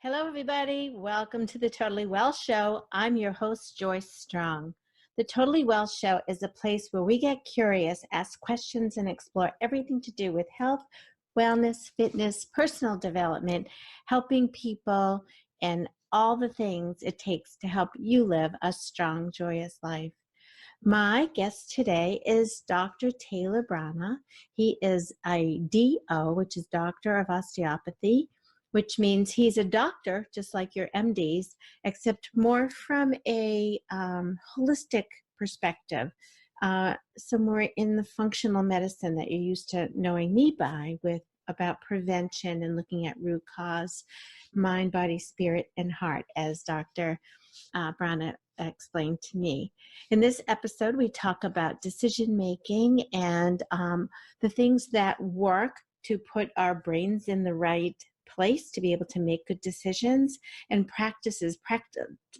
Hello, everybody. Welcome to the Totally Well Show. I'm your host, Joyce Strong. The Totally Well Show is a place where we get curious, ask questions, and explore everything to do with health, wellness, fitness, personal development, helping people, and all the things it takes to help you live a strong, joyous life. My guest today is Dr. Taylor Brana. He is a DO, which is Doctor of Osteopathy, which means he's a doctor, just like your MDs, except more from a holistic perspective, somewhere in the functional medicine that you're used to knowing me by, with about prevention and looking at root cause, mind, body, spirit, and heart, as Dr. Brana explained to me. In this episode, we talk about decision making and the things that work to put our brains in the right place to be able to make good decisions, and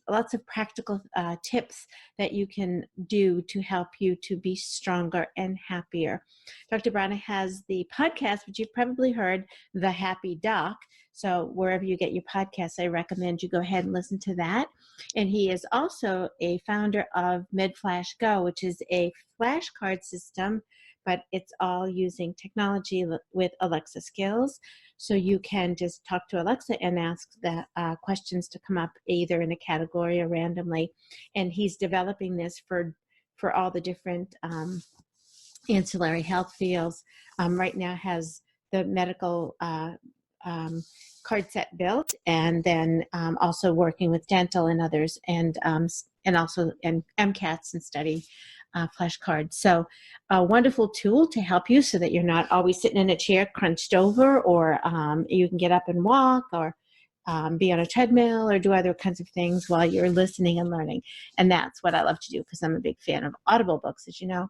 lots of practical tips that you can do to help you to be stronger and happier. Dr. Brana has the podcast, which you've probably heard, The Happy Doc. So wherever you get your podcasts, I recommend you go ahead and listen to that. And he is also a founder of FlashGo, which is a flashcard system, but it's all using technology with Alexa skills. So you can just talk to Alexa and ask the questions to come up either in a category or randomly. And he's developing this for all the different ancillary health fields. Right now has the medical card set built, and then also working with dental and others, and also MCATs and study flashcards. So a wonderful tool to help you so that you're not always sitting in a chair crunched over, or you can get up and walk, or be on a treadmill, or do other kinds of things while you're listening and learning. And that's what I love to do, because I'm a big fan of Audible books, as you know.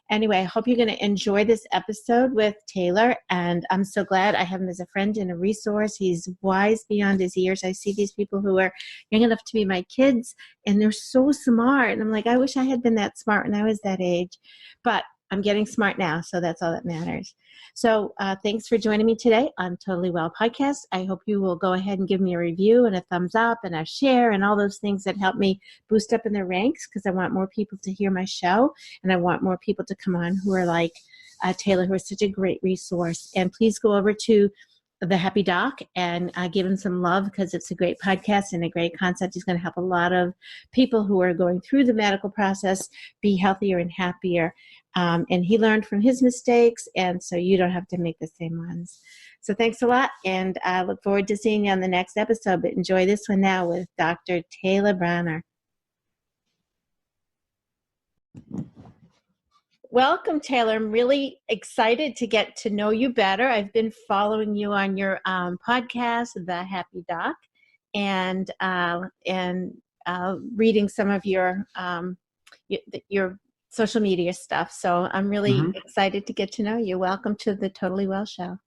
Anyway, I hope you're going to enjoy this episode with Taylor, and I'm so glad I have him as a friend and a resource. He's wise beyond his years. I see these people who are young enough to be my kids, and they're so smart, and I'm like, I wish I had been that smart when I was that age, but I'm getting smart now, so that's all that matters. So thanks for joining me today on Totally Well Podcast. I hope you will go ahead and give me a review and a thumbs up and a share and all those things that help me boost up in the ranks, because I want more people to hear my show, and I want more people to come on who are like Taylor, who is such a great resource. And please go over to The Happy Doc and give him some love, because it's a great podcast and a great concept. He's going to help a lot of people who are going through the medical process be healthier and happier. And he learned from his mistakes, and so you don't have to make the same ones. So thanks a lot, and I look forward to seeing you on the next episode. But enjoy this one now with Dr. Taylor Brana. Welcome, Taylor. I'm really excited to get to know you better. I've been following you on your podcast, The Happy Doc, and reading some of your social media stuff. So I'm really excited to get to know you. Welcome to the Totally Well Show.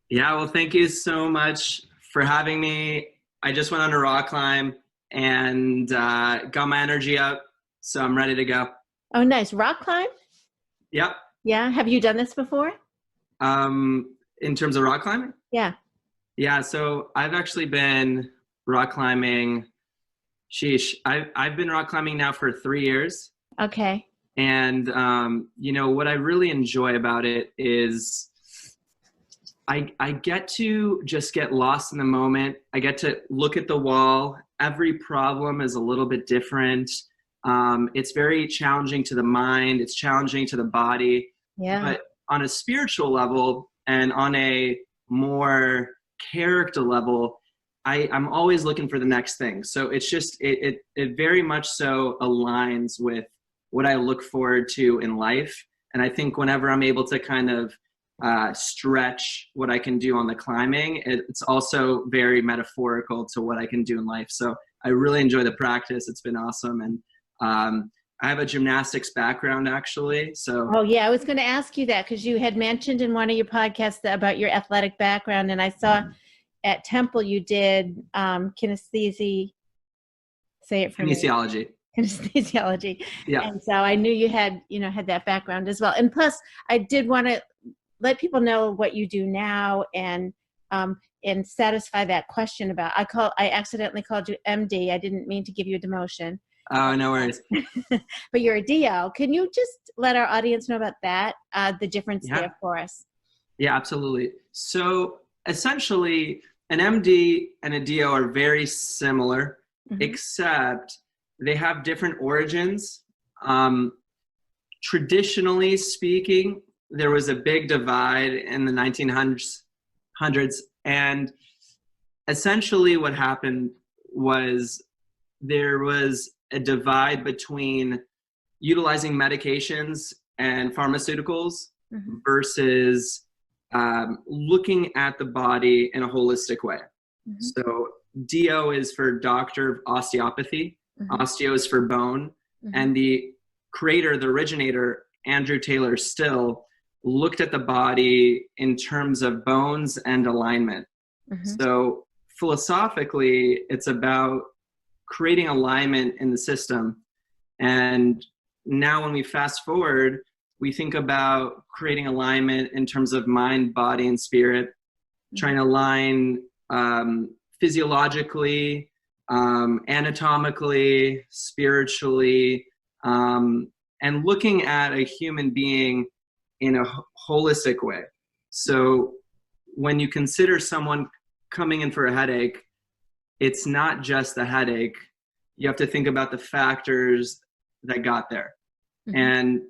Yeah, well, thank you so much for having me. I just went on a rock climb and got my energy up, so I'm ready to go. Oh, nice. Rock climb? Yep. Yeah. Have you done this before? In terms of rock climbing? Yeah. Yeah, so I've actually been rock climbing. I've been rock climbing now for 3 years. Okay. And, what I really enjoy about it is I get to just get lost in the moment. I get to look at the wall. Every problem is a little bit different. It's very challenging to the mind. It's challenging to the body. Yeah. But on a spiritual level and on a more character level, I'm always looking for the next thing. So it's just, it very much so aligns with what I look forward to in life. And I think whenever I'm able to kind of stretch what I can do on the climbing, it's also very metaphorical to what I can do in life. So I really enjoy the practice. It's been awesome. And I have a gymnastics background, actually. So. Oh, yeah. I was going to ask you that, because you had mentioned in one of your podcasts about your athletic background. And I saw at Temple you did kinesthesia. Say it for me. Kinesiology. Anesthesiology. Yeah. And so I knew you had that background as well. And plus, I did want to let people know what you do now, and and satisfy that question about, I accidentally called you MD. I didn't mean to give you a demotion. Oh, no worries. But you're a DO. Can you just let our audience know about that, the difference there for us? Yeah, absolutely. So essentially, an MD and a DO are very similar, except they have different origins. Traditionally speaking, there was a big divide in the 1900s, and essentially what happened was there was a divide between utilizing medications and pharmaceuticals versus looking at the body in a holistic way. So DO is for doctor of osteopathy, osteo is for bone, and the creator, the originator, Andrew Taylor Still, looked at the body in terms of bones and alignment. So philosophically, it's about creating alignment in the system. And now when we fast forward, we think about creating alignment in terms of mind, body, and spirit, trying to align physiologically, anatomically, spiritually, and looking at a human being in a holistic way. So when you consider someone coming in for a headache, it's not just the headache. You have to think about the factors that got there. And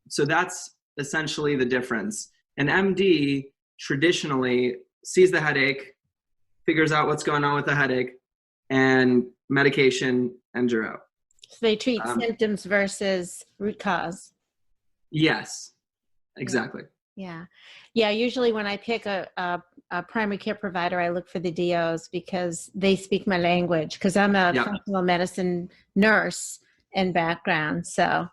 so that's essentially the difference. An MD traditionally sees the headache, figures out what's going on with the headache, and medication and Giro. So they treat symptoms versus root cause. Yes, exactly. Yeah. Usually when I pick a primary care provider, I look for the DOs because they speak my language, because I'm a functional medicine nurse in background. So,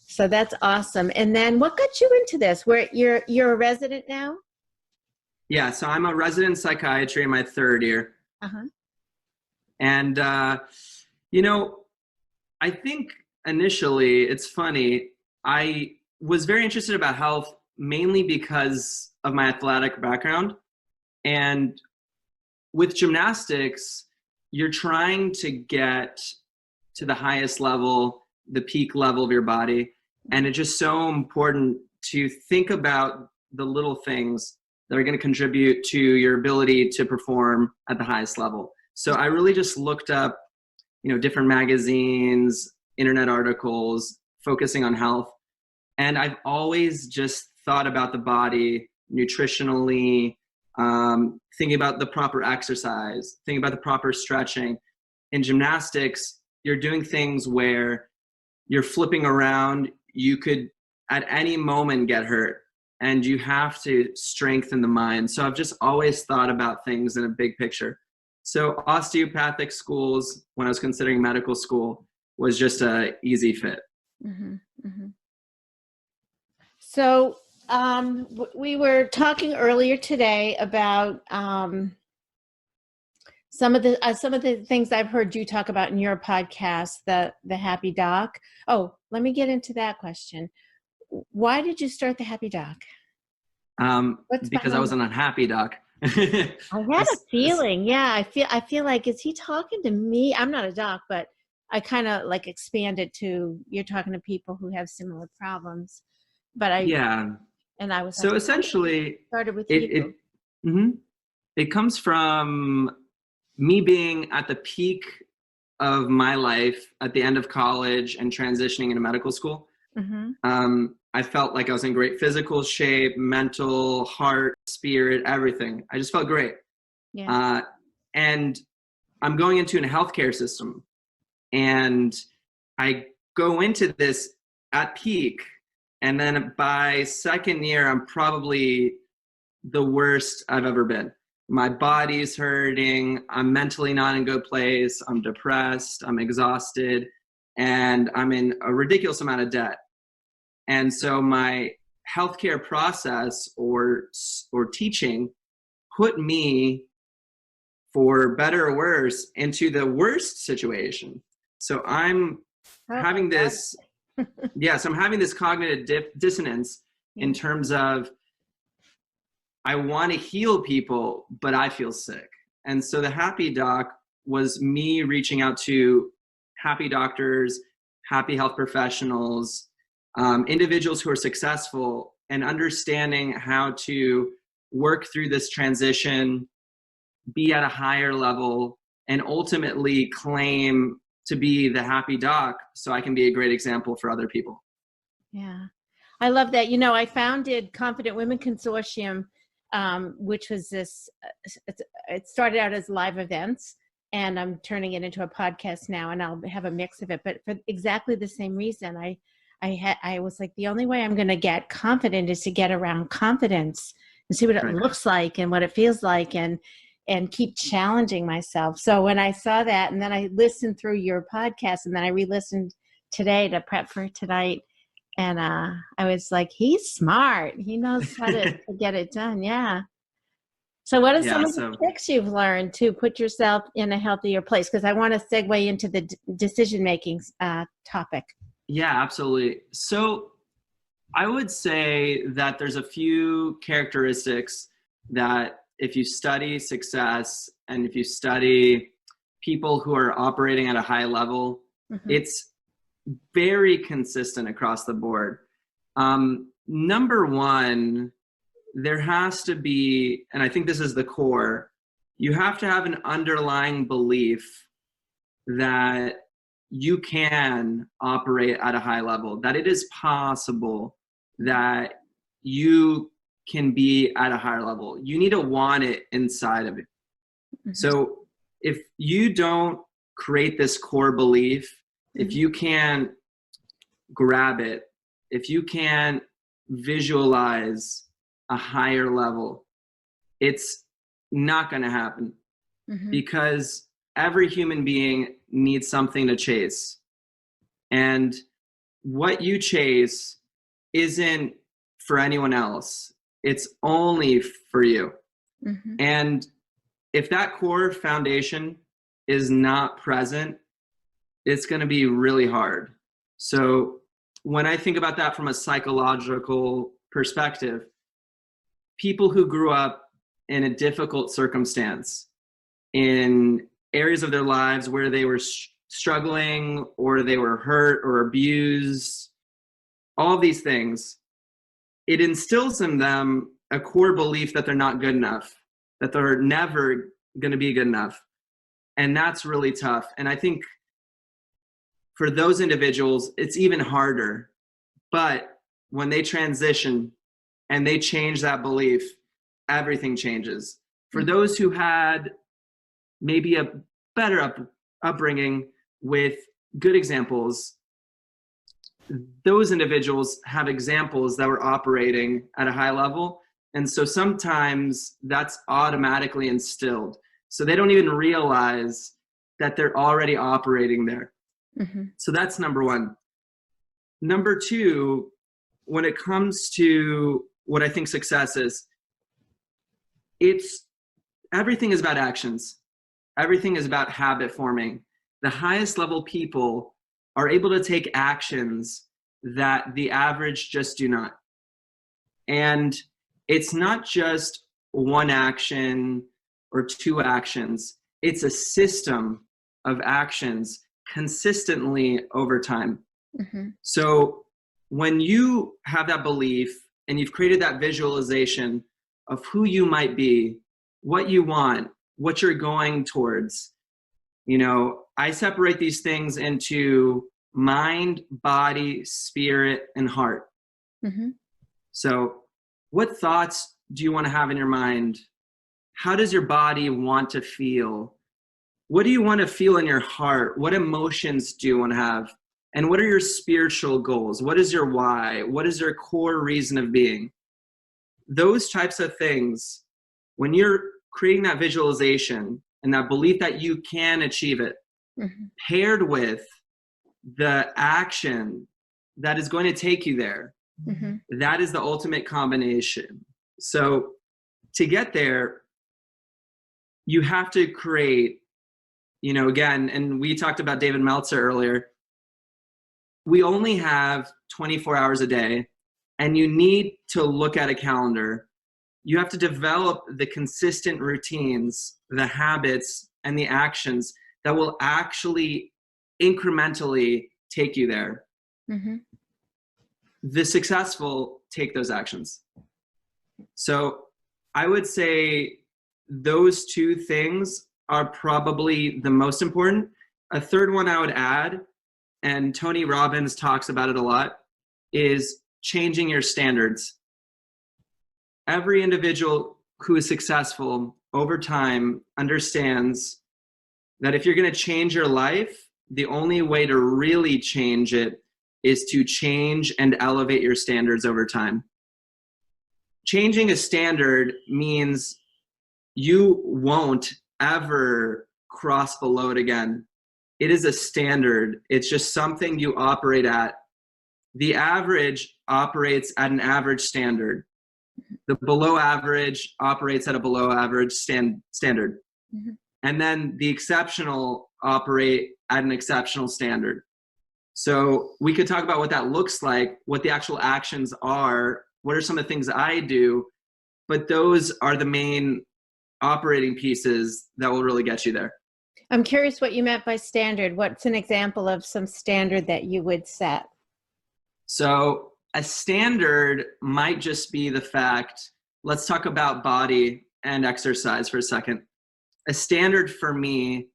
so that's awesome. And then what got you into this? Where you're a resident now? Yeah. So I'm a resident in psychiatry in my third year. And, I think initially it's funny. I was very interested about health mainly because of my athletic background. And with gymnastics, you're trying to get to the highest level, the peak level of your body. And it's just so important to think about the little things that are going to contribute to your ability to perform at the highest level. So I really just looked up, different magazines, internet articles, focusing on health. And I've always just thought about the body nutritionally, thinking about the proper exercise, thinking about the proper stretching. In gymnastics, you're doing things where you're flipping around. You could at any moment get hurt, and you have to strengthen the mind. So I've just always thought about things in a big picture. So osteopathic schools, when I was considering medical school, was just an easy fit. So we were talking earlier today about some of the things I've heard you talk about in your podcast, the Happy Doc. Oh, let me get into that question. Why did you start the Happy Doc? Because I was an unhappy doc. I had a feeling. Yeah, I feel like, is he talking to me? I'm not a doc, but I kind of like expanded to, you're talking to people who have similar problems. But and I was so essentially started with you. It comes from me being at the peak of my life at the end of college and transitioning into medical school. I felt like I was in great physical shape, mental, heart, spirit, everything. I just felt great. And I'm going into a healthcare system, and I go into this at peak. And then by second year, I'm probably the worst I've ever been. My body's hurting. I'm mentally not in a good place. I'm depressed. I'm exhausted. And I'm in a ridiculous amount of debt. And so my healthcare process or teaching put me, for better or worse, into the worst situation. So I'm having this, so I'm having this cognitive dissonance in terms of I want to heal people, but I feel sick. And so the Happy Doc was me reaching out to happy doctors, happy health professionals, individuals who are successful, and understanding how to work through this transition, be at a higher level, and ultimately claim to be the happy doc so I can be a great example for other people. Yeah. I love that. You know, I founded Confident Women Consortium, which was this, it started out as live events, and I'm turning it into a podcast now, and I'll have a mix of it. But for exactly the same reason, I was like, the only way I'm going to get confident is to get around confidence and see what it looks like and what it feels like, and keep challenging myself. So when I saw that, and then I listened through your podcast, and then I re-listened today to prep for tonight, and I was like, he's smart. He knows how to get it done. Yeah. So what are some of the tricks you've learned to put yourself in a healthier place? Because I want to segue into the decision-making topic. Yeah, absolutely. So I would say that there's a few characteristics that if you study success and if you study people who are operating at a high level, it's very consistent across the board. Number one, there has to be, and I think this is the core, you have to have an underlying belief that you can operate at a high level, that it is possible that you can be at a higher level. You need to want it inside of it. So if you don't create this core belief, if you can't grab it, if you can't visualize a higher level, it's not going to happen, because every human being needs something to chase. And what you chase isn't for anyone else. It's only for you. And if that core foundation is not present, it's going to be really hard. So when I think about that from a psychological perspective, people who grew up in a difficult circumstance, in areas of their lives where they were struggling or they were hurt or abused, all these things, it instills in them a core belief that they're not good enough, that they're never going to be good enough. And that's really tough. And I think for those individuals, it's even harder. But when they transition and they change that belief, everything changes. For those who had maybe a better upbringing with good examples, those individuals have examples that were operating at a high level. And so sometimes that's automatically instilled. So they don't even realize that they're already operating there. So that's number one. Number two, when it comes to what I think success is, everything is about actions. Everything is about habit forming. The highest level people are able to take actions that the average just do not. And it's not just one action or two actions. It's a system of actions consistently over time. So when you have that belief and you've created that visualization of who you might be, what you want, what you're going towards, I separate these things into mind, body, spirit, and heart. So what thoughts do you want to have in your mind? How does your body want to feel? What do you want to feel in your heart? What emotions do you want to have? And what are your spiritual goals? What is your why? What is your core reason of being? Those types of things, when you're creating that visualization and that belief that you can achieve it, paired with the action that is going to take you there, that is the ultimate combination. So to get there, you have to create, again, and we talked about David Meltzer earlier, we only have 24 hours a day, and you need to look at a calendar You have to develop the consistent routines, the habits, and the actions that will actually incrementally take you there. Mm-hmm. The successful take those actions. So I would say those two things are probably the most important. A third one I would add, and Tony Robbins talks about it a lot, is changing your standards. Every individual who is successful over time understands that if you're going to change your life, the only way to really change it is to change and elevate your standards over time. Changing a standard means you won't ever cross below it again. It is a standard. It's just something you operate at. The average operates at an average standard. The below average operates at a below average standard. Mm-hmm. And then the exceptional operate at an exceptional standard. So we could talk about what that looks like, what the actual actions are, what are some of the things I do, but those are the main operating pieces that will really get you there. I'm curious what you meant by standard. What's an example of some standard that you would set? So a standard might just be the fact, let's talk about body and exercise for a second. A standard for me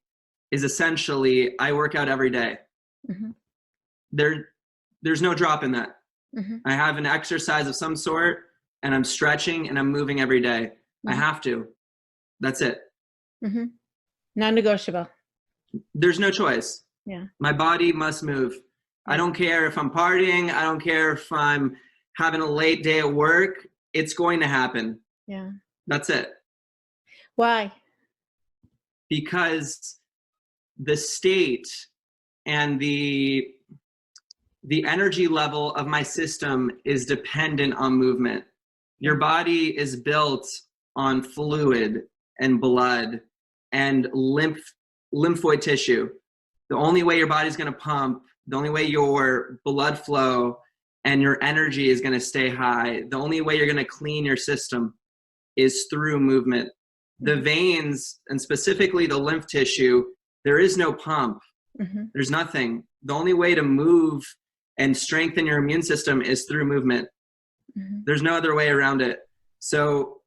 is essentially I work out every day. Mm-hmm. There's no drop in that. Mm-hmm. I have an exercise of some sort and I'm stretching and I'm moving every day. Mm-hmm. I have to. That's it. Mm-hmm. Non-negotiable. There's no choice. Yeah. My body must move. I don't care if I'm partying. I don't care if I'm having a late day at work. It's going to happen. Yeah. That's it. Why? Because the state and the energy level of my system is dependent on movement. Your body is built on fluid and blood and lymphoid tissue. The only way your body's going to pump, the only way your blood flow and your energy is going to stay high, the only way you're going to clean your system is through movement. The veins, and specifically the lymph tissue, there is no pump. Mm-hmm. There's nothing. The only way to move and strengthen your immune system is through movement. Mm-hmm. There's no other way around it. So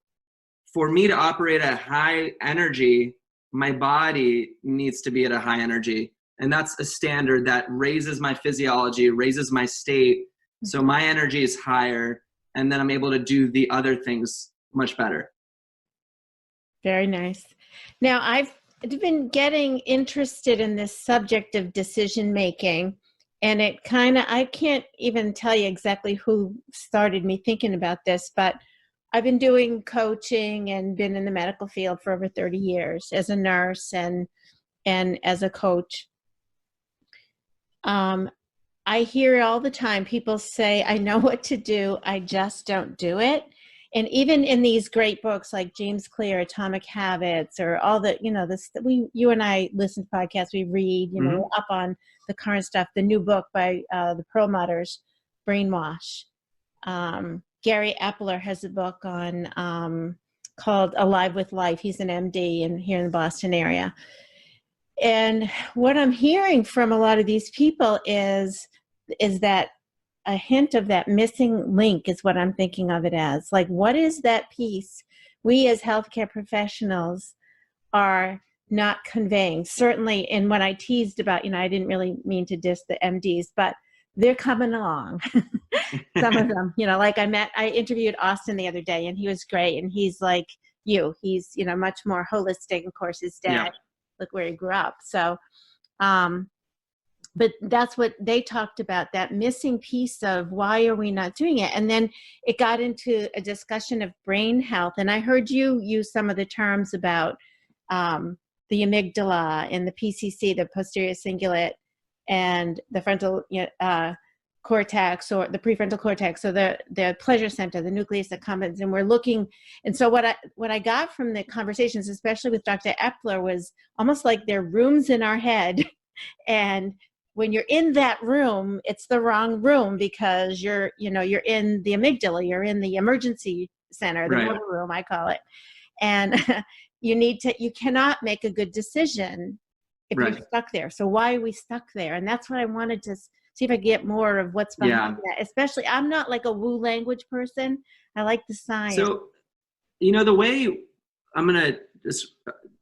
for me to operate at high energy, my body needs to be at a high energy. And that's a standard that raises my physiology, raises my state. Mm-hmm. So my energy is higher, and then I'm able to do the other things much better. Very nice. Now, I've been getting interested in this subject of decision making, and it I can't even tell you exactly who started me thinking about this, but I've been doing coaching and been in the medical field for over 30 years as a nurse and as a coach. I hear all the time people say, I know what to do, I just don't do it. And even in these great books like James Clear, Atomic Habits, or all the, you and I listen to podcasts, we read, we're up on the current stuff. The new book by the Perlmutters, Brainwash. Gary Epler has a book on called Alive with Life. He's an MD here in the Boston area. And what I'm hearing from a lot of these people is that a hint of that missing link is what I'm thinking of it as. Like, what is that piece we as healthcare professionals are not conveying? Certainly, and when I teased about, I didn't really mean to diss the MDs, but they're coming along. Some of them, I interviewed Austin the other day, and he was great. And he's like he's, much more holistic. Of course, his dad, look where he grew up. So, but that's what they talked about, that missing piece of why are we not doing it? And then it got into a discussion of brain health. And I heard you use some of the terms about the amygdala and the PCC, the posterior cingulate, and the frontal cortex, or the prefrontal cortex, or the pleasure center, the nucleus accumbens. And we're looking. And so what I got from the conversations, especially with Dr. Epler, was almost like there are rooms in our head, and when you're in that room, it's the wrong room because you're in the amygdala, you're in the emergency center, the Right. motor room, I call it. And you cannot make a good decision if Right. you're stuck there. So why are we stuck there? And that's what I wanted to see if I get more of what's behind that. Especially, I'm not like a woo language person. I like the science. So, the way, I'm going to just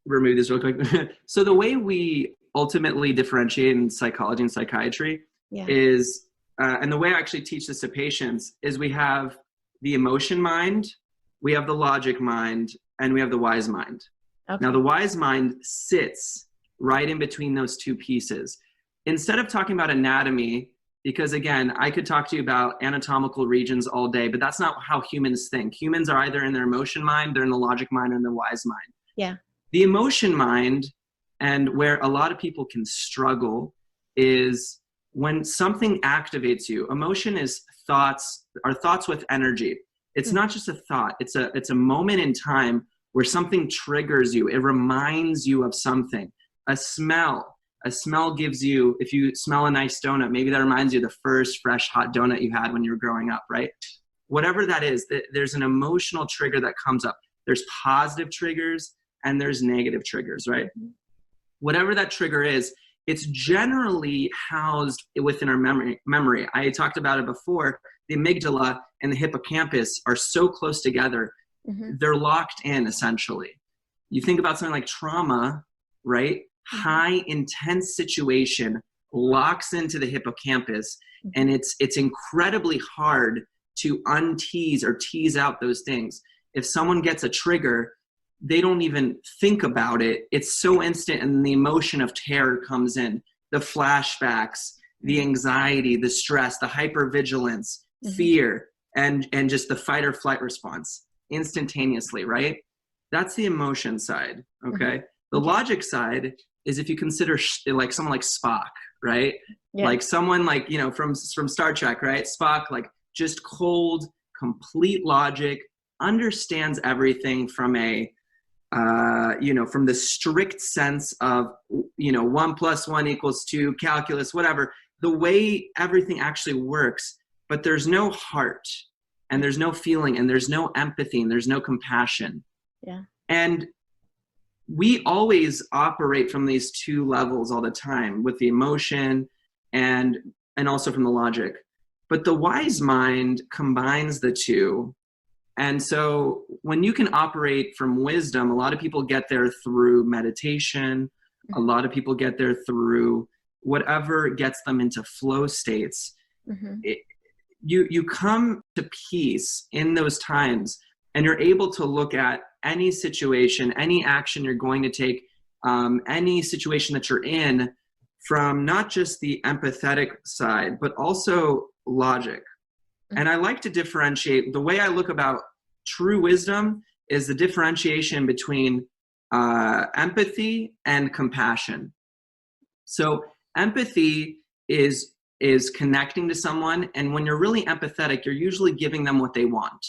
remove this real quick. So the way we ultimately differentiate in psychology and psychiatry is, and the way I actually teach this to patients is we have the emotion mind, we have the logic mind, and we have the wise mind. Okay. Now the wise mind sits right in between those two pieces. Instead of talking about anatomy, because again, I could talk to you about anatomical regions all day, but that's not how humans think. Humans are either in their emotion mind, they're in the logic mind, or in the wise mind. Yeah. The emotion mind, and where a lot of people can struggle, is when something activates you. Emotion is thoughts with energy. It's not just a thought. It's a moment in time where something triggers you. It reminds you of something. A smell gives you, if you smell a nice donut, maybe that reminds you of the first fresh hot donut you had when you were growing up, right? Whatever that is, there's an emotional trigger that comes up. There's positive triggers and there's negative triggers, right? Whatever that trigger is, it's generally housed within our memory. I talked about it before. The amygdala and the hippocampus are so close together. Mm-hmm. They're locked in, essentially. You think about something like trauma, right? Mm-hmm. High intense situation locks into the hippocampus, and it's incredibly hard to untease or tease out those things. If someone gets a trigger, they don't even think about it. It's so instant, and the emotion of terror comes in. The flashbacks, the anxiety, the stress, the hypervigilance, fear, and just the fight or flight response instantaneously, right? That's the emotion side, okay? The logic side is if you consider like someone like Spock, right? Yeah. Like someone like, from Star Trek, right? Spock, like just cold, complete logic, understands everything from from the strict sense of, 1 + 1 = 2, calculus, whatever, the way everything actually works, but there's no heart, and there's no feeling, and there's no empathy, and there's no compassion. Yeah. And we always operate from these two levels all the time, with the emotion and also from the logic. But the wise mind combines the two. And so when you can operate from wisdom, a lot of people get there through meditation. A lot of people get there through whatever gets them into flow states. You come to peace in those times, and you're able to look at any situation, any action you're going to take, any situation that you're in, from not just the empathetic side, but also logic. And I like to differentiate. The way I look about true wisdom is the differentiation between empathy and compassion. So empathy is connecting to someone, and when you're really empathetic, you're usually giving them what they want.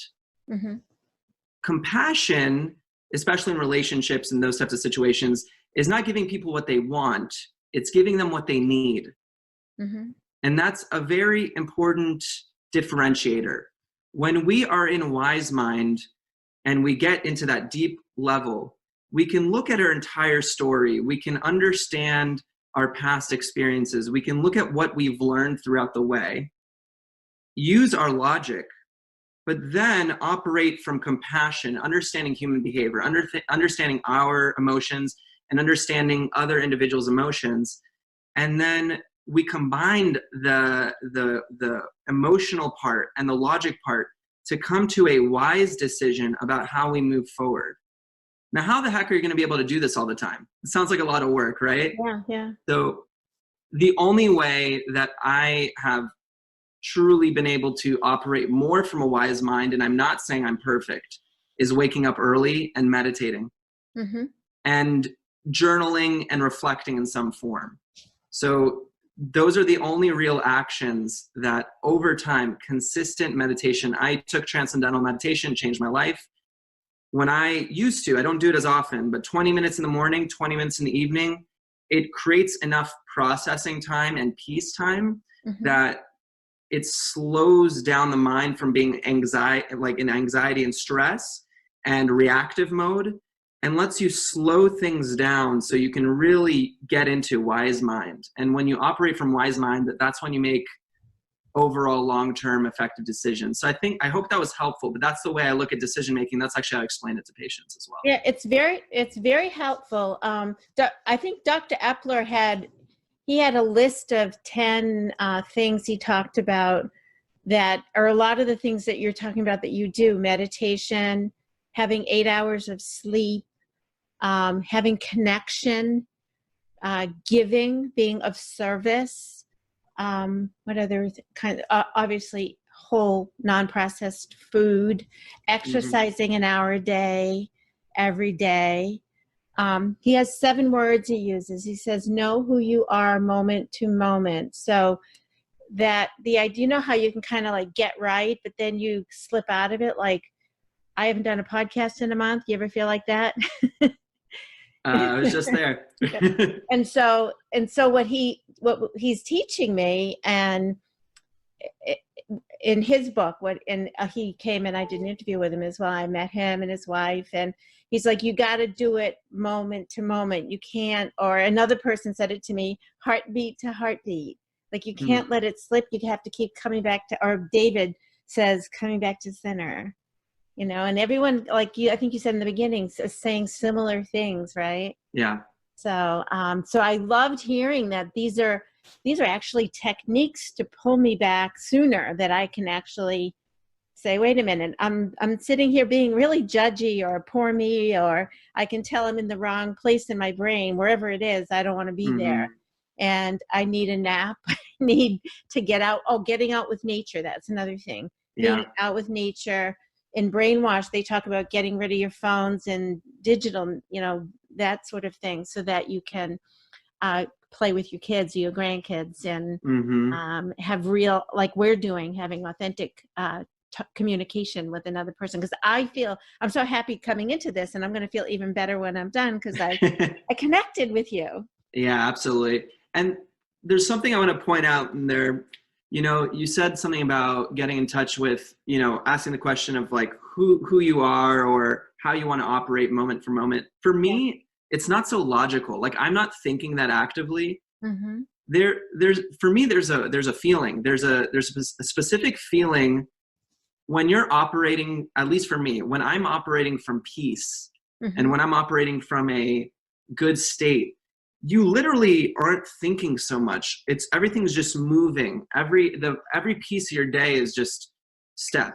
Compassion, especially in relationships and those types of situations, is not giving people what they want. It's giving them what they need. And that's a very important differentiator. When we are in wise mind and we get into that deep level, we can look at our entire story. We can understand our past experiences. We can look at what we've learned throughout the way, use our logic, but then operate from compassion, understanding human behavior, understanding our emotions, and understanding other individuals' emotions. And then we combined the emotional part and the logic part to come to a wise decision about how we move forward. Now, how the heck are you going to be able to do this all the time? It sounds like a lot of work, right? Yeah. So the only way that I have truly been able to operate more from a wise mind, and I'm not saying I'm perfect, is waking up early and meditating and journaling and reflecting in some form. So those are the only real actions that over time, consistent meditation. I took transcendental meditation, changed my life. When I used to, I don't do it as often, but 20 minutes in the morning, 20 minutes in the evening, it creates enough processing time and peace time that it slows down the mind from being in anxiety and stress and reactive mode, and lets you slow things down so you can really get into wise mind. And when you operate from wise mind, that's when you make overall long-term effective decisions. So I hope that was helpful, but that's the way I look at decision making. That's actually how I explain it to patients as well. Yeah, it's very helpful. I think Dr. Epler had a list of 10 things he talked about that are a lot of the things that you're talking about that you do: meditation, having 8 hours of sleep, having connection, giving, being of service. What other obviously whole non-processed food, exercising an hour a day, every day. He has 7 words he uses. He says, know who you are moment to moment. So that the idea, you know how you can kind of like get right, but then you slip out of it. Like, I haven't done a podcast in a month. You ever feel like that? I was just there. And so what he's teaching me, and in his book, he came and I did an interview with him as well. I met him and his wife, and he's like, you got to do it moment to moment. You can't, or another person said it to me, heartbeat to heartbeat. Like, you can't let it slip. You have to keep coming back to, or David says, coming back to center. You know, and everyone, like you, I think you said in the beginning, is saying similar things, right? Yeah. So, so I loved hearing that these are actually techniques to pull me back sooner, that I can actually say, wait a minute, I'm sitting here being really judgy or poor me, or I can tell I'm in the wrong place in my brain, wherever it is. I don't want to be there. And I need a nap. I need to get out. Oh, getting out with nature. That's another thing. Yeah. Being out with nature. In Brainwash, they talk about getting rid of your phones and digital, that sort of thing, so that you can play with your kids or your grandkids and have real, like we're doing, having authentic communication with another person. Because I feel, I'm so happy coming into this, and I'm going to feel even better when I'm done, because I connected with you. Yeah, absolutely. And there's something I want to point out in there. You said something about getting in touch with, asking the question of like who you are or how you want to operate moment for moment. For me, it's not so logical. Like, I'm not thinking that actively. There's a feeling. There's a specific feeling when you're operating, at least for me, when I'm operating from peace and when I'm operating from a good state. You literally aren't thinking so much. Everything's just moving. Every piece of your day is just step,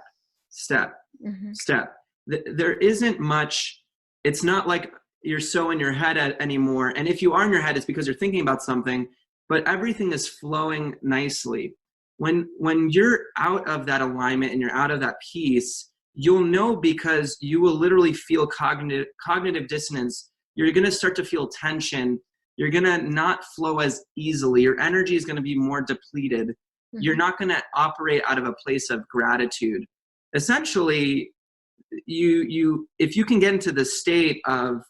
step, step. There isn't much. It's not like you're so in your head anymore. And if you are in your head, it's because you're thinking about something. But everything is flowing nicely. When you're out of that alignment and you're out of that peace, you'll know, because you will literally feel cognitive dissonance. You're going to start to feel tension. You're going to not flow as easily. Your energy is going to be more depleted. You're not going to operate out of a place of gratitude. Essentially, if you can get into the state of,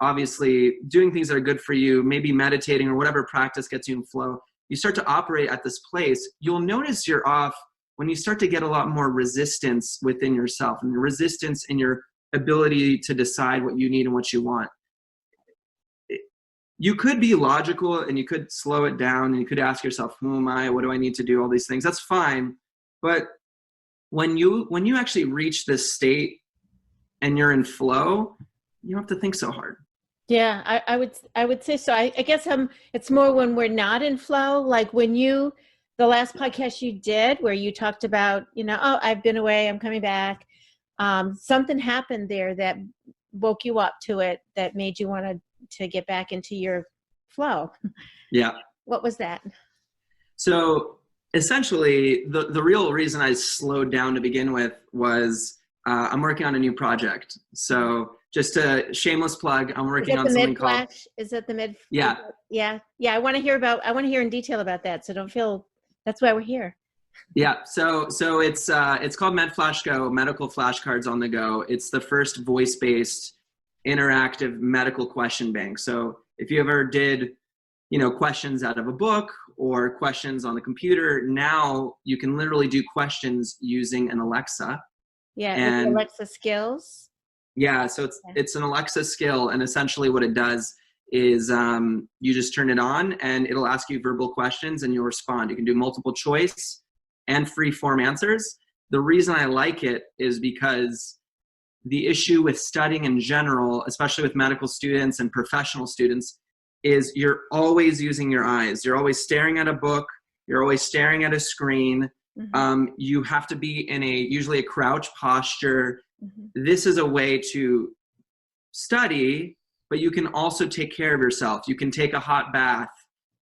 obviously doing things that are good for you, maybe meditating or whatever practice gets you in flow, you start to operate at this place, you'll notice you're off when you start to get a lot more resistance within yourself, and resistance in your ability to decide what you need and what you want. You could be logical and you could slow it down and you could ask yourself, who am I? What do I need to do? All these things. That's fine. But when you actually reach this state and you're in flow, you don't have to think so hard. Yeah, I would say so. I guess it's more when we're not in flow. Like when the last podcast you did where you talked about, oh, I've been away, I'm coming back. Something happened there that woke you up to it, that made you want to get back into your flow. Yeah. What was that? So essentially, the real reason I slowed down to begin with was I'm working on a new project. So just a shameless plug, I'm working on something called... Is it the mid? Yeah. Yeah. I want to hear in detail about that. So don't feel, that's why we're here. Yeah. So it's called FlashGo, Medical Flashcards on the Go. It's the first voice-based interactive medical question bank. So if you ever did, questions out of a book or questions on the computer. Now you can literally do questions using an Alexa. Yeah, with And Alexa skills. yeah, so it's an Alexa skill, and essentially what it does is you just turn it on and it'll ask you verbal questions and you'll respond. You can do multiple choice and free form answers. The reason I like it is because the issue with studying in general, especially with medical students and professional students, is you're always using your eyes. You're always staring at a book. You're always staring at a screen. You have to be in usually a crouch posture. This is a way to study, but you can also take care of yourself. You can take a hot bath.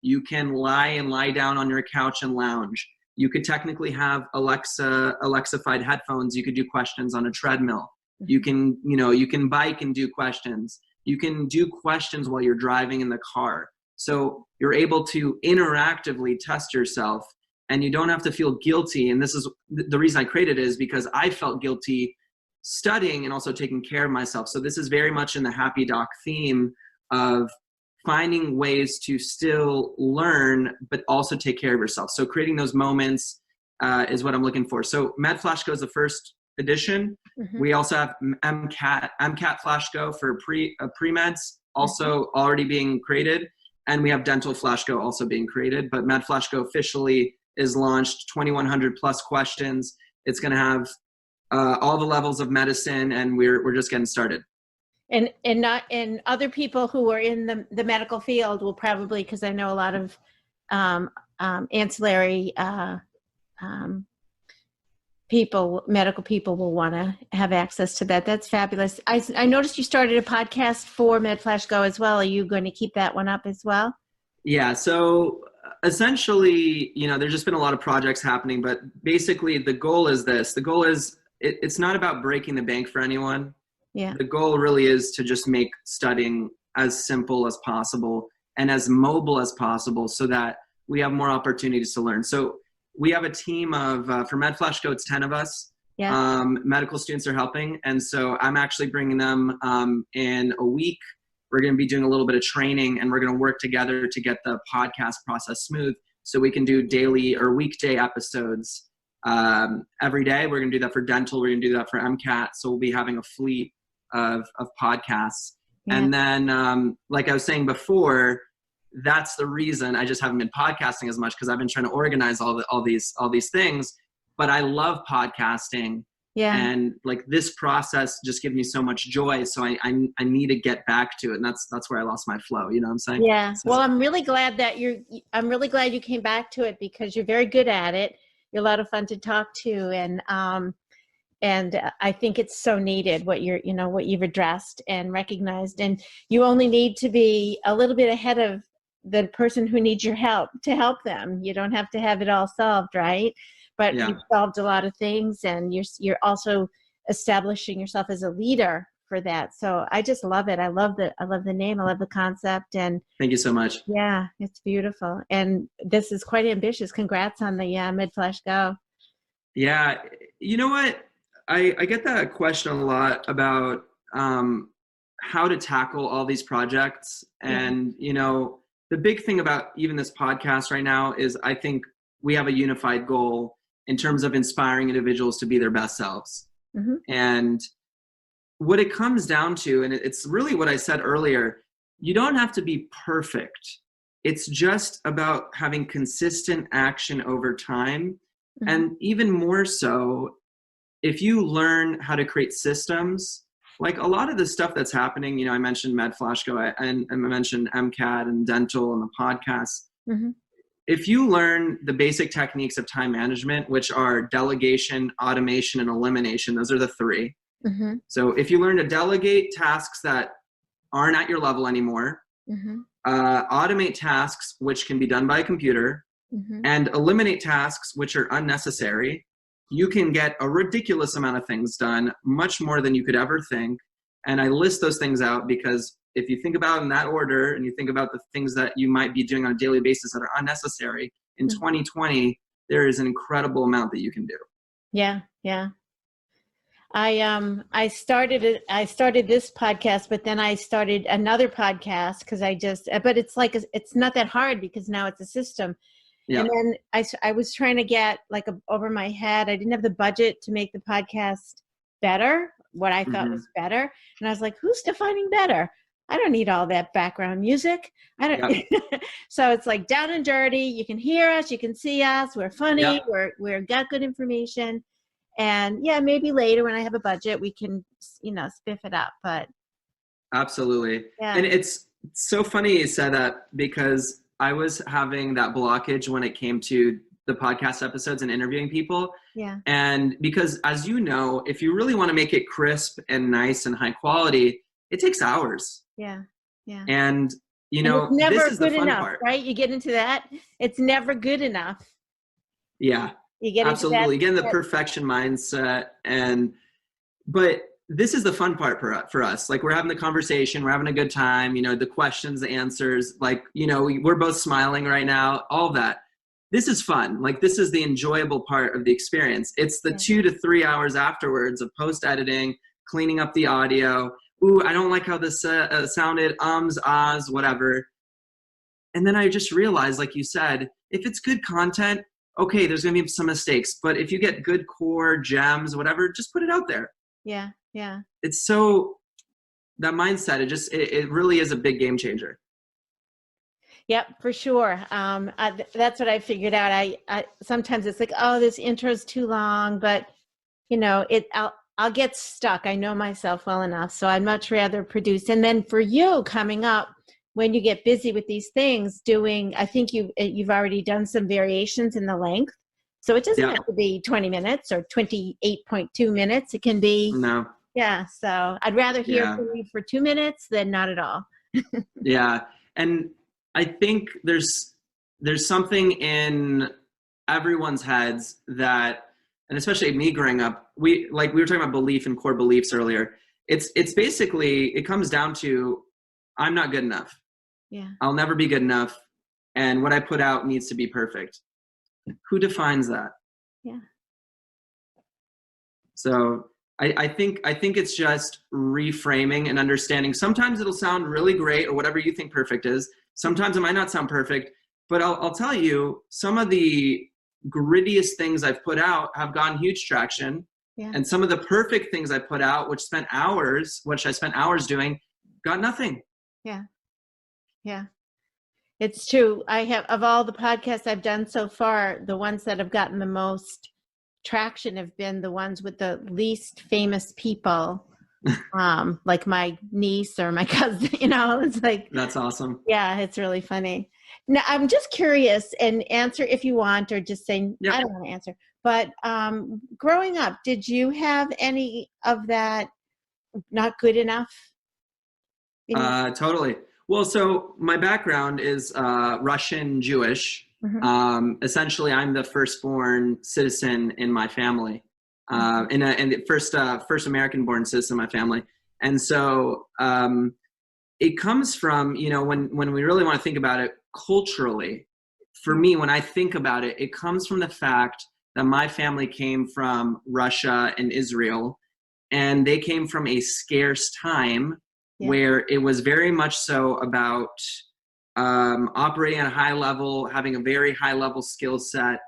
You can lie down on your couch and lounge. You could technically have Alexa-fied headphones. You could do questions on a treadmill. You can bike and do questions. You can do questions while you're driving in the car. So you're able to interactively test yourself, and you don't have to feel guilty. And this is the reason I created it, is because I felt guilty studying and also taking care of myself. So this is very much in the Happy Doc theme of finding ways to still learn, but also take care of yourself. So creating those moments is what I'm looking for. So MedFlashGo is the first edition. We also have MCAT FlashGo for pre-meds also already being created. And we have Dental FlashGo also being created. But MedFlashGo officially is launched, 2,100 plus questions. It's going to have all the levels of medicine, and we're just getting started. And other people who are in the medical field will probably, because I know a lot of ancillary medical people will want to have access to that. That's fabulous. I noticed you started a podcast for MedFlashGo as well. Are you going to keep that one up as well? Yeah. So essentially, there's just been a lot of projects happening, but basically the goal is this. The goal is it's not about breaking the bank for anyone. Yeah. The goal really is to just make studying as simple as possible and as mobile as possible so that we have more opportunities to learn. So we have a team of, for MedFlashGo, it's 10 of us. Yeah. Medical students are helping. And so I'm actually bringing them in a week. We're going to be doing a little bit of training, and we're going to work together to get the podcast process smooth so we can do daily or weekday episodes every day. We're going to do that for dental. We're going to do that for MCAT. So we'll be having a fleet of podcasts. Yeah. And then, like I was saying before, that's the reason I just haven't been podcasting as much, because I've been trying to organize all these things. But I love podcasting. Yeah. And like this process just gives me so much joy. So I need to get back to it. And that's where I lost my flow. You know what I'm saying? Yeah. So. Well, I'm really glad you came back to it, because you're very good at it. You're a lot of fun to talk to. And I think it's so needed what you've addressed and recognized. And you only need to be a little bit ahead of the person who needs your help to help them. You don't have to have it all solved, right? But yeah. You've solved a lot of things, and you're also establishing yourself as a leader for that. So I just love it. I love the name. I love the concept. And thank you so much. Yeah, it's beautiful. And this is quite ambitious. Congrats on the MedFlashGo. Yeah. You know what? I get that question a lot about how to tackle all these projects. And, the big thing about even this podcast right now is I think we have a unified goal in terms of inspiring individuals to be their best selves. Mm-hmm. And what it comes down to, and it's really what I said earlier, you don't have to be perfect. It's just about having consistent action over time. Mm-hmm. And even more so, if you learn how to create systems, like a lot of the stuff that's happening, I mentioned MedFlashGo and I mentioned MCAT and dental and the podcast. Mm-hmm. If you learn the basic techniques of time management, which are delegation, automation, and elimination, those are the three. Mm-hmm. So if you learn to delegate tasks that aren't at your level anymore, mm-hmm. Automate tasks which can be done by a computer, mm-hmm. and eliminate tasks which are unnecessary, you can get a ridiculous amount of things done, much more than you could ever think. And I list those things out because if you think about it in that order, and you think about the things that you might be doing on a daily basis that are unnecessary, in 2020, there is an incredible amount that you can do. Yeah, yeah. I started this podcast, but then I started another podcast but it's not that hard because now it's a system. Yeah. And then I was trying to get like over my head. I didn't have the budget to make the podcast better, what I thought was better. And I was like, who's defining better? I don't need all that background music. I don't. Yep. So it's like down and dirty. You can hear us. You can see us. We're funny. Yep. We're got good information. And yeah, maybe later when I have a budget, we can, spiff it up. But absolutely. Yeah. And it's so funny you said that, because I was having that blockage when it came to the podcast episodes and interviewing people. Yeah. And because, as you know, if you really want to make it crisp and nice and high quality, it takes hours. Yeah. Yeah. And, it's never this is good the fun enough, part. Right? You get into that. It's never good enough. Yeah. You get absolutely. Again, the perfection mindset. But this is the fun part for us. Like, we're having the conversation, we're having a good time, the questions, the answers, like, we're both smiling right now, all of that. This is fun. Like, this is the enjoyable part of the experience. It's the 2 to 3 hours afterwards of post-editing, cleaning up the audio. Ooh, I don't like how this sounded, ahs, whatever. And then I just realized, like you said, if it's good content, okay, there's going to be some mistakes. But if you get good core gems, whatever, just put it out there. Yeah. Yeah. It's so, that mindset, it really is a big game changer. Yep, for sure. That's what I figured out. I sometimes it's like, oh, this intro's too long, but I'll get stuck. I know myself well enough, so I'd much rather produce. And then for you coming up, when you get busy with these things, I think you've already done some variations in the length. So it doesn't have to be 20 minutes or 28.2 minutes. It can be. No. Yeah. So I'd rather hear from you for 2 minutes than not at all. Yeah. And I think there's something in everyone's heads that, and especially me growing up, we were talking about belief and core beliefs earlier. It's basically, it comes down to, I'm not good enough. Yeah. I'll never be good enough. And what I put out needs to be perfect. Who defines that? Yeah. So I think it's just reframing and understanding. Sometimes it'll sound really great, or whatever you think perfect is. Sometimes it might not sound perfect, but I'll tell you, some of the grittiest things I've put out have gotten huge traction. Yeah. And some of the perfect things I put out, which I spent hours doing, got nothing. Yeah. Yeah. It's true. I have, of all the podcasts I've done so far, the ones that have gotten the most traction have been the ones with the least famous people, like my niece or my cousin, it's like. That's awesome. Yeah, it's really funny. Now, I'm just curious, and answer if you want, or just say, I don't want to answer. But growing up, did you have any of that not good enough? Totally. Well, so my background is Russian Jewish. Mm-hmm. Essentially, I'm the firstborn citizen in my family, and the first American-born citizen in my family. And so it comes from, when we really want to think about it culturally, for me, when I think about it, it comes from the fact that my family came from Russia and Israel, and they came from a scarce time where it was very much so about operating at a high level, having a very high level skill set,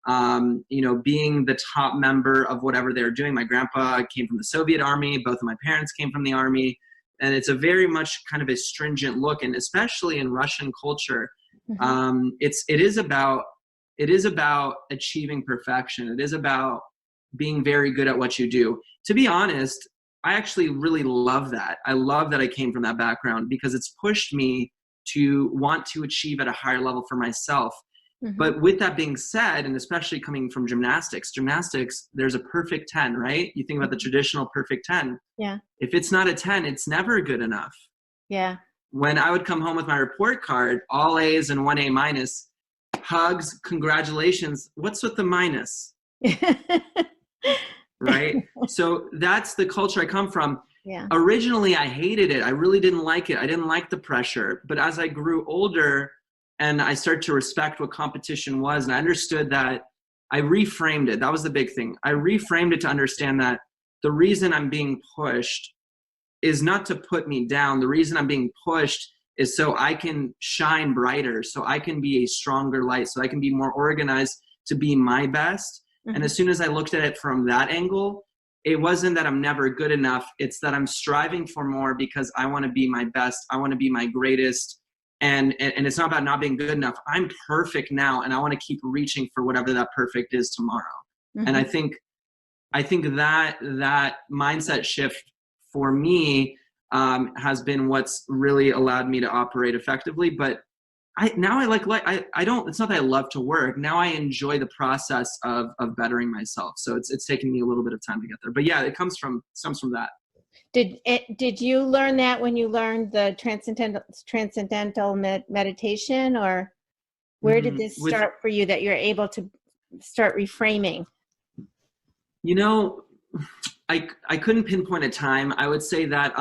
being the top member of whatever they were doing. My grandpa came from the Soviet Army. Both of my parents came from the Army. And it's a very much kind of a stringent look. And especially in Russian culture, it is about achieving perfection. It is about being very good at what you do. To be honest, I actually really love that. I love that I came from that background, because it's pushed me to want to achieve at a higher level for myself. Mm-hmm. But with that being said, and especially coming from gymnastics, there's a perfect 10, right? You think about the traditional perfect 10. Yeah. If it's not a 10, it's never good enough. Yeah. When I would come home with my report card, all A's and 1 A minus, hugs, congratulations. What's with the minus? Right? So that's the culture I come from. Yeah. Originally, I hated it. I really didn't like it. I didn't like the pressure. But as I grew older and I started to respect what competition was, and I understood that, I reframed it. That was the big thing. I reframed it to understand that the reason I'm being pushed is not to put me down. The reason I'm being pushed is so I can shine brighter, so I can be a stronger light, so I can be more organized to be my best. Mm-hmm. And as soon as I looked at it from that angle, it wasn't that I'm never good enough. It's that I'm striving for more because I want to be my best. I want to be my greatest. And it's not about not being good enough. I'm perfect now, and I want to keep reaching for whatever that perfect is tomorrow. Mm-hmm. And I think that mindset shift for me has been what's really allowed me to operate effectively. But I don't, it's not that I love to work. Now I enjoy the process of bettering myself. So it's taken me a little bit of time to get there. But yeah, it comes from that. Did you learn that when you learned the transcendental meditation, or where did this start for you that you're able to start reframing? You know, I couldn't pinpoint a time. I would say that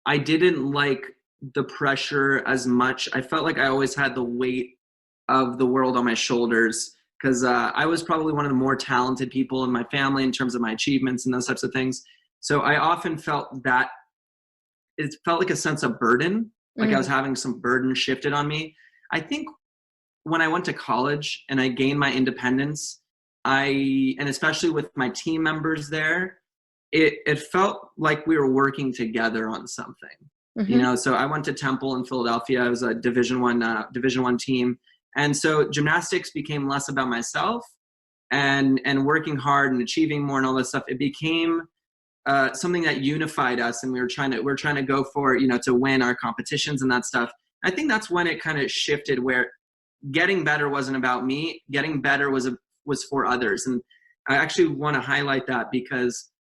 I didn't like the pressure as much. I felt like I always had the weight of the world on my shoulders because I was probably one of the more talented people in my family in terms of my achievements and those types of things. So I often felt that it felt like a sense of burden, like I was having some burden shifted on me. I think when I went to college and I gained my independence, and especially with my team members there, it felt like we were working together on something. You know, so I went to Temple in Philadelphia. I was a Division I team. And so gymnastics became less about myself and working hard and achieving more and all this stuff. It became something that unified us, and we're trying to go for, to win our competitions and that stuff. I think that's when it kind of shifted, where getting better wasn't about me. Getting better was for others. And I actually want to highlight that, because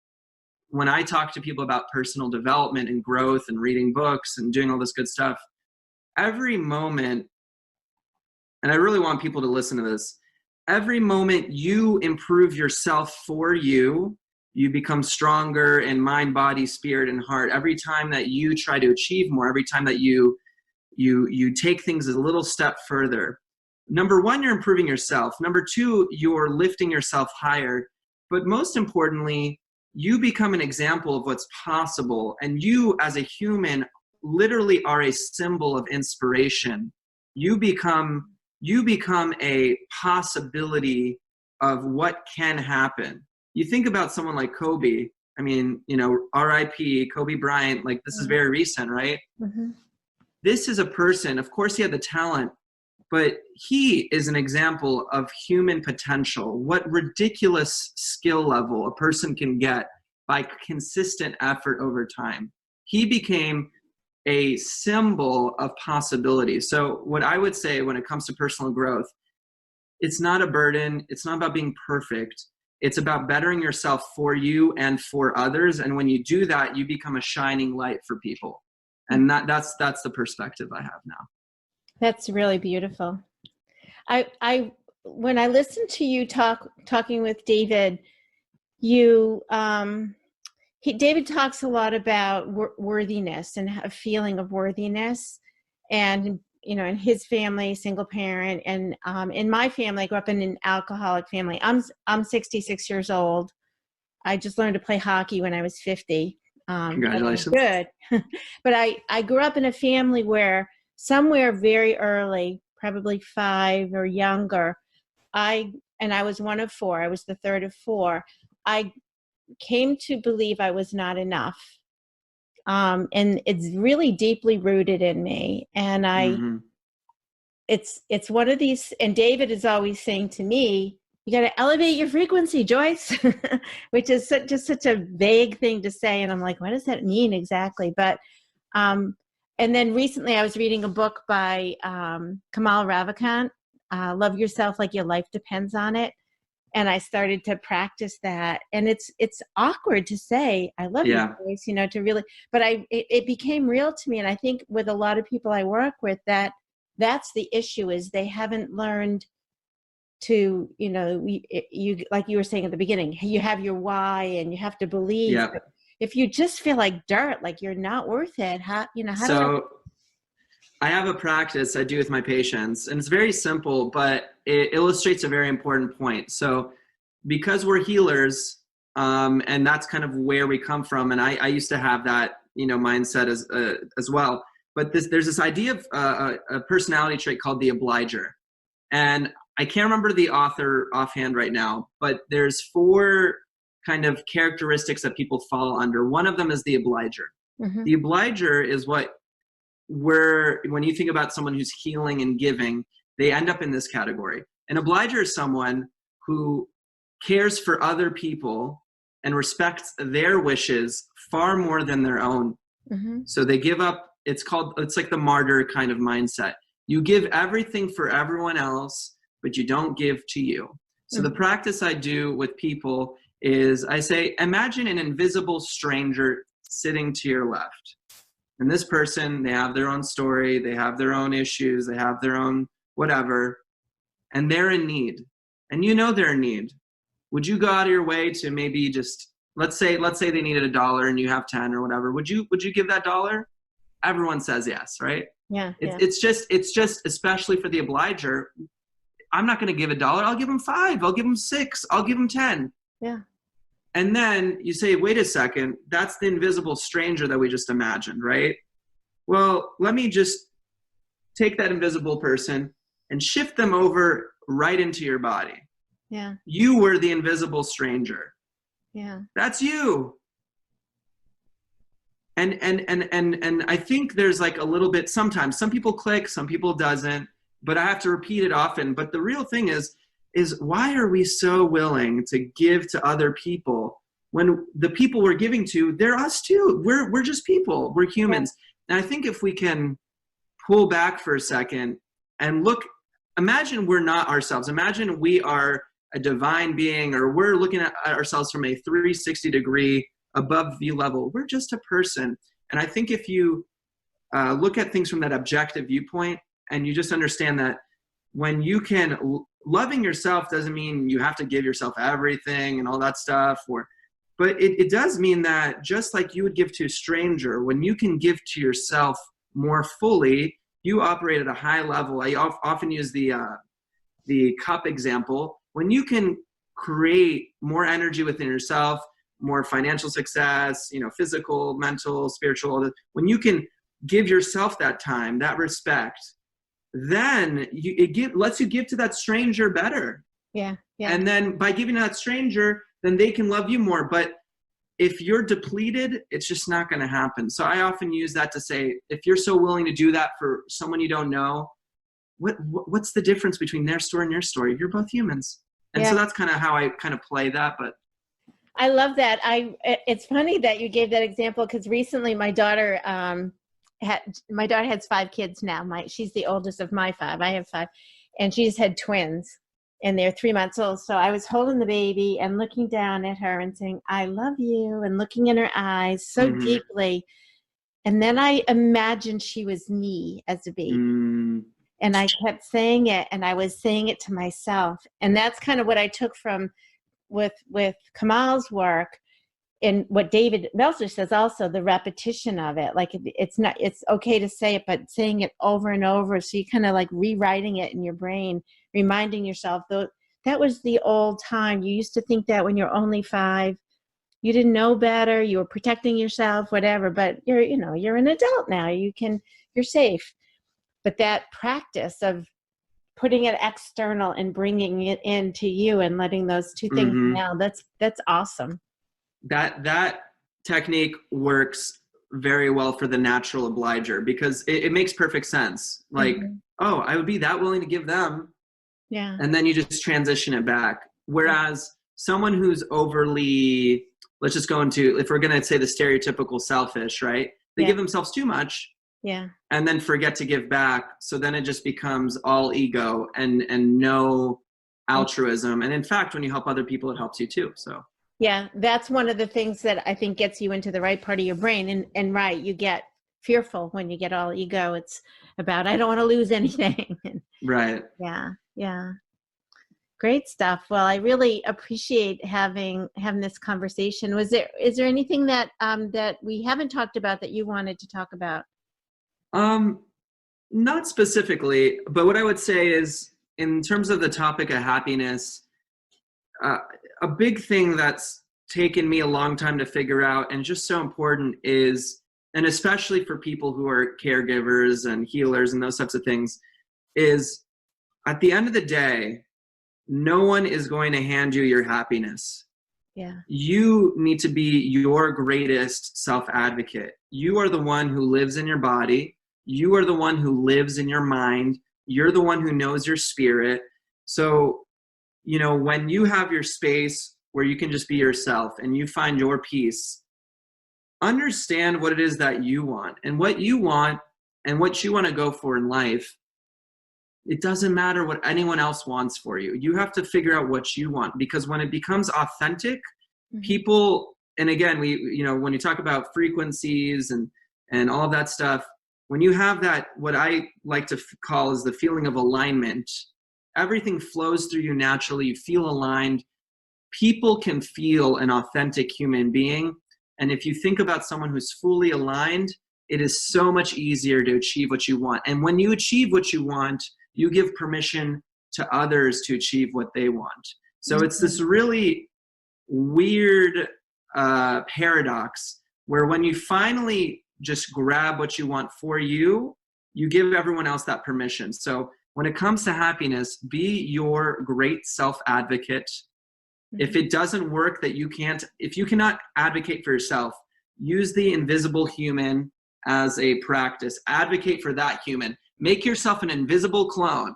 when I talk to people about personal development and growth and reading books and doing all this good stuff, every moment, and I really want people to listen to this, every moment you improve yourself for you, you become stronger in mind, body, spirit, and heart. Every time that you try to achieve more, every time that you take things a little step further, number one, you're improving yourself. Number two, you're lifting yourself higher. But most importantly, you become an example of what's possible. And you, as a human, literally are a symbol of inspiration. You become a possibility of what can happen. You think about someone like Kobe. I mean, R.I.P. Kobe Bryant, like this is very recent, right? Mm-hmm. This is a person, of course he had the talent, but he is an example of human potential. What ridiculous skill level a person can get by consistent effort over time. He became a symbol of possibility. So what I would say when it comes to personal growth, it's not a burden. It's not about being perfect. It's about bettering yourself for you and for others. And when you do that, you become a shining light for people. And that's the perspective I have now. That's really beautiful. I when I listened to you talking with David, David talks a lot about worthiness and a feeling of worthiness, and in his family, single parent, and in my family, I grew up in an alcoholic family. I'm 66 years old. I just learned to play hockey when I was 50. Congratulations. Good. But I grew up in a family where somewhere very early, probably 5 or younger, I was one of 4. I was the third of 4. I came to believe I was not enough. And it's really deeply rooted in me. And it's one of these, and David is always saying to me, you got to elevate your frequency, Joyce, which is just such a vague thing to say. And I'm like, what does that mean exactly? But, and then recently I was reading a book by Kamal Ravikant, Love Yourself Like Your Life Depends on It. And I started to practice that. And it's awkward to say, I love you, Joyce, to really, but it became real to me. And I think with a lot of people I work with, that's the issue, is they haven't learned to, you like you were saying at the beginning, you have your why and you have to believe. Yeah. If you just feel like dirt, like you're not worth it, I have a practice I do with my patients, and it's very simple, but it illustrates a very important point. So because we're healers, and that's kind of where we come from, and I used to have that, mindset as well. but there's this idea of a personality trait called the obliger. And I can't remember the author offhand right now, but there's 4 kind of characteristics that people fall under. One of them is the obliger. Mm-hmm. The obliger is when you think about someone who's healing and giving, they end up in this category. An obliger is someone who cares for other people and respects their wishes far more than their own. Mm-hmm. So they give up, it's like the martyr kind of mindset. You give everything for everyone else, but you don't give to you. So the practice I do with people is I say, imagine an invisible stranger sitting to your left. And this person, they have their own story, they have their own issues, they have their own whatever, and they're in need. And you know they're in need. Would you go out of your way to maybe just, let's say they needed $1 and you have 10 or whatever, would you give that $1? Everyone says yes, right? Yeah. It's just, especially for the obliger, I'm not going to give $1. I'll give them 5. I'll give them 6. I'll give them 10. Yeah. And then you say, wait a second, that's the invisible stranger that we just imagined, right? Well, let me just take that invisible person and shift them over right into your body. Yeah. You were the invisible stranger. Yeah. That's you. And I think there's like a little bit, sometimes some people click, some people doesn't, but I have to repeat it often. But the real thing is why are we so willing to give to other people when the people we're giving to, they're us too. We're just people. We're humans. Yeah. And I think if we can pull back for a second and look, imagine we're not ourselves. Imagine we are a divine being, or we're looking at ourselves from a 360 degree above view level. We're just a person. And I think if you look at things from that objective viewpoint, and you just understand that when you can, loving yourself doesn't mean you have to give yourself everything and all that stuff, but it does mean that just like you would give to a stranger, when you can give to yourself more fully, you operate at a high level. I often use the cup example. When you can create more energy within yourself, more financial success, physical, mental, spiritual, when you can give yourself that time, that respect, then it lets you give to that stranger better. Yeah. And then by giving to that stranger, then they can love you more. But if you're depleted, it's just not going to happen. So I often use that to say, if you're so willing to do that for someone you don't know, what's the difference between their story and your story? You're both humans. And so that's kind of how I kind of play that. But I love that. It's funny that you gave that example, because recently my daughter has 5 kids now. She's the oldest of my 5. I have 5, and she's had twins, and they're 3 months old. So I was holding the baby and looking down at her and saying, I love you, and looking in her eyes so deeply. And then I imagined she was me as a baby. And I kept saying it, and I was saying it to myself. And that's kind of what I took from with Kamal's work, and what David Meltzer says also, the repetition of it. Like it's okay to say it, but saying it over and over. So you kind of like rewriting it in your brain, reminding yourself that was the old time. You used to think that when you're only 5, you didn't know better. You were protecting yourself, whatever, but you're an adult now. You're safe. But that practice of putting it external and bringing it into you and letting those two things down, that's awesome. That technique works very well for the natural obliger, because it makes perfect sense. Like, oh, I would be that willing to give them. Yeah. And then you just transition it back. Whereas someone who's overly, let's just go into, if we're going to say the stereotypical selfish, right? They give themselves too much. Yeah. And then forget to give back. So then it just becomes all ego and no altruism. And in fact, when you help other people, it helps you too. So yeah, that's one of the things that I think gets you into the right part of your brain. And right, you get fearful when you get all ego. It's about, I don't want to lose anything. Right. Yeah. Great stuff. Well, I really appreciate having this conversation. Is there anything that we haven't talked about that you wanted to talk about? Not specifically, but what I would say is, in terms of the topic of happiness, a big thing that's taken me a long time to figure out and just so important is, and especially for people who are caregivers and healers and those types of things, is at the end of the day, no one is going to hand you your happiness. Yeah. You need to be your greatest self-advocate. You are the one who lives in your body. You are the one who lives in your mind. You're the one who knows your spirit. So, you know, when you have your space where you can just be yourself and you find your peace, understand what it is that you want and what you want to go for in life. It doesn't matter what anyone else wants for you. You have to figure out what you want, because when it becomes authentic, people, and again, when you talk about frequencies and all of that stuff, when you have that, what I like to call is the feeling of alignment, everything flows through you naturally. You feel aligned. People can feel an authentic human being. And if you think about someone who's fully aligned, it is so much easier to achieve what you want. And when you achieve what you want, you give permission to others to achieve what they want. So it's this really weird paradox where when you finally just grab what you want for you, you give everyone else that permission. So when it comes to happiness, be your great self-advocate. If it doesn't work if you cannot advocate for yourself, use the invisible human as a practice. Advocate for that human. Make yourself an invisible clone.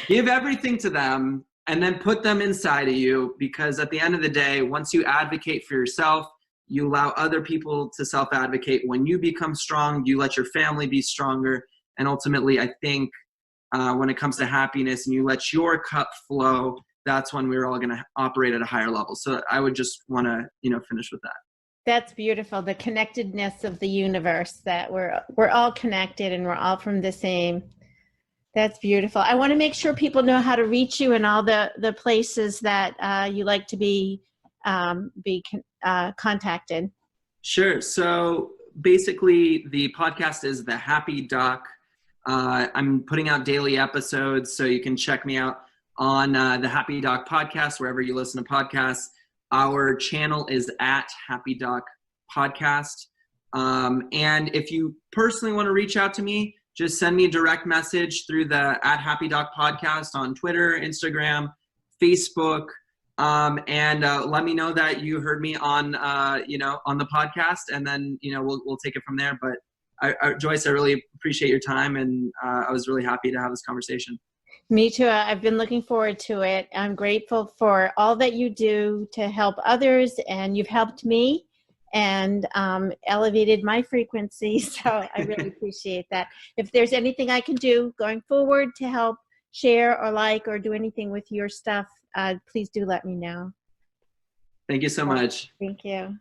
Give everything to them and then put them inside of you, because at the end of the day, once you advocate for yourself, you allow other people to self-advocate. When you become strong, you let your family be stronger. And ultimately, I think when it comes to happiness and you let your cup flow, that's when we're all going to operate at a higher level. So I would just want to, finish with that. That's beautiful. The connectedness of the universe, that we're all connected and we're all from the same. That's beautiful. I want to make sure people know how to reach you and all the places that you like to be contacted. Sure. So basically the podcast is The Happy Doc. I'm putting out daily episodes, so you can check me out on the Happy Doc podcast, wherever you listen to podcasts. Our channel is at Happy Doc Podcast. And if you personally want to reach out to me, just send me a direct message through the at Happy Doc Podcast on Twitter, Instagram, Facebook, and let me know that you heard me on the podcast, and then we'll take it from there. But Joyce, I really appreciate your time, and I was really happy to have this conversation. Me too. I've been looking forward to it. I'm grateful for all that you do to help others, and you've helped me and elevated my frequency. So I really appreciate that. If there's anything I can do going forward to help share or do anything with your stuff, please do let me know. Thank you so much. Thank you.